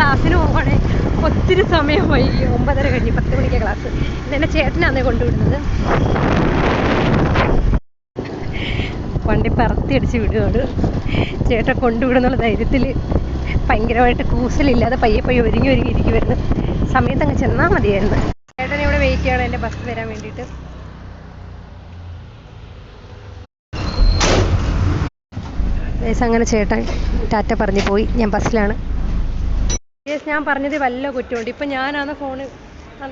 ക്ലാസ്സിന് പോകണേ ഒത്തിരി സമയം വൈകി. 9:30 കഴിഞ്ഞ് 10 മണിക്ക് ക്ലാസ്. ഇതെന്നെ ചേട്ടനാന്നേ കൊണ്ടുവിടുന്നത്. വണ്ടി പറത്തി അടിച്ച് വിടുകയാണ്. ചേട്ടൻ കൊണ്ടുവിടുന്നുള്ള ധൈര്യത്തിൽ ഭയങ്കരമായിട്ട് കൂസലില്ലാതെ പയ്യെ ഒരുങ്ങി ഇരിക്കുമായിരുന്നു. സമയത്ത് അങ്ങ് ചെന്നാൽ മതിയായിരുന്നു. ചേട്ടൻ ഇവിടെ വെയിറ്റ് ചെയ്യണം എൻ്റെ ബസ് വരാൻ വേണ്ടിയിട്ട്. അങ്ങനെ ചേട്ടൻ ടാറ്റ പറഞ്ഞു പോയി. ഞാൻ ബസ്സിലാണ്. ഞാൻ പറഞ്ഞത് വല്ല കുറ്റമുണ്ട്. ഇപ്പം ഞാനാണ് ഫോണ്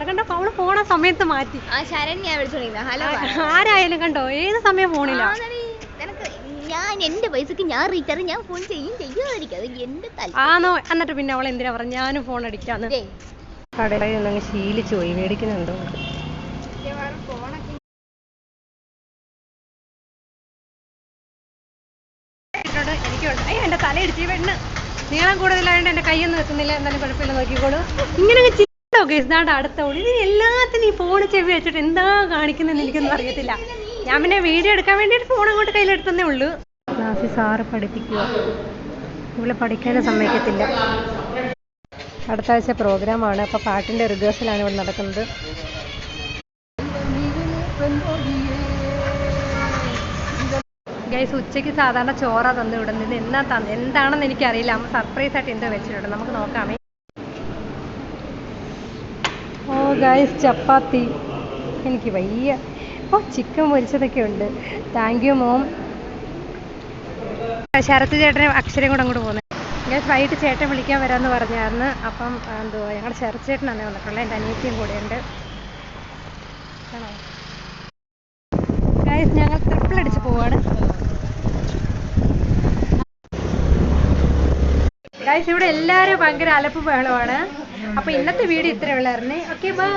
കണ്ട അവള് പോണ സമയത്ത് മാറ്റി. ആരായാലും കണ്ടോ ഏത് സമയം ഫോണില്ല. ഞാൻ എന്റെ പൈസക്ക് ഞാൻ റീചാർജ് ഞാൻ ഫോൺ ചെയ്യാതിരിക്കും. ആണോ? എന്നിട്ട് പിന്നെ അവൾ എന്തിനാ പറഞ്ഞു ഞാനും ഫോൺ അടിക്കാന്ന്. കടയിൽ നിന്നങ്ങ് ശീലിച്ചു പോയി. മേടിക്കുന്നുണ്ടോ? എനിക്കുണ്ട്. അയ്യോ എൻ്റെ തലയിടിച്ച് പെണ്ണ് നീളം കൂടുതലായതുകൊണ്ട് എൻ്റെ കൈയൊന്നും എത്തുന്നില്ല. എന്തായാലും കുഴപ്പമില്ല, നോക്കിക്കോളൂ. ഇങ്ങനെ ചിന്തോ കേസാണ്ട് അടുത്ത ഓടി. ഇതിന് എല്ലാത്തിനും ഈ ഫോൺ ചെവി വെച്ചിട്ട് എന്താ കാണിക്കുന്നതെന്ന് എനിക്കൊന്നും അറിയത്തില്ല. ഞാൻ പിന്നെ വീഡിയോ എടുക്കാൻ വേണ്ടിയിട്ട് ഫോൺ അങ്ങോട്ട് കയ്യിലെടുത്തന്നേ ഉള്ളൂ. ക്ലാസ്സിൽ സാറ് പഠിപ്പിക്കുക. ഇവിടെ പഠിക്കാനും സമ്മതിക്കത്തില്ല. അടുത്ത ആഴ്ച പ്രോഗ്രാമാണ്. അപ്പോൾ പാട്ടിൻ്റെ റിഹേഴ്സലാണ് ഇവിടെ നടക്കുന്നത്. ഗൈസ്, ഉച്ചയ്ക്ക് സാധാരണ ചോറാ തന്നു വിടുന്നത്. എന്താണെന്ന് എനിക്കറിയില്ല. അമ്മ സർപ്രൈസ് ആയിട്ട് എന്തോ വെച്ചിട്ടുണ്ട്. നമുക്ക് നോക്കാമേ. ഓ ഗൈസ്, ചപ്പാത്തി. എനിക്ക് വയ്യ. ചിക്കൻ പൊരിച്ചതൊക്കെ ഉണ്ട്. Thank you mom. ശരത്ത് ചേട്ടനെ അക്ഷരം കൂടെ അങ്ങോട്ട് പോകുന്നത്. ഗൈസ്, വൈകിട്ട് ചേട്ടൻ വിളിക്കാൻ വരാമെന്ന് പറഞ്ഞായിരുന്നു. അപ്പം എന്തുവാ ഞങ്ങളുടെ ശരത്ത് ചേട്ടനാണ് വന്നിട്ടുള്ളത്. എൻ്റെ അനിയത്തിയും കൂടെയുണ്ട്. ആണോ ഗൈസ്, ഞങ്ങൾ ട്രിപ്പിൾ അടിച്ച് പോവാണ്. ഗൈസ്, ഇവിടെ എല്ലാവരും ഭയങ്കര അലപ്പ് ബഹളമാണ്. അപ്പോൾ ഇന്നത്തെ വീഡിയോ ഇത്രയേ ഉള്ളായിരുന്നു. Okay, by.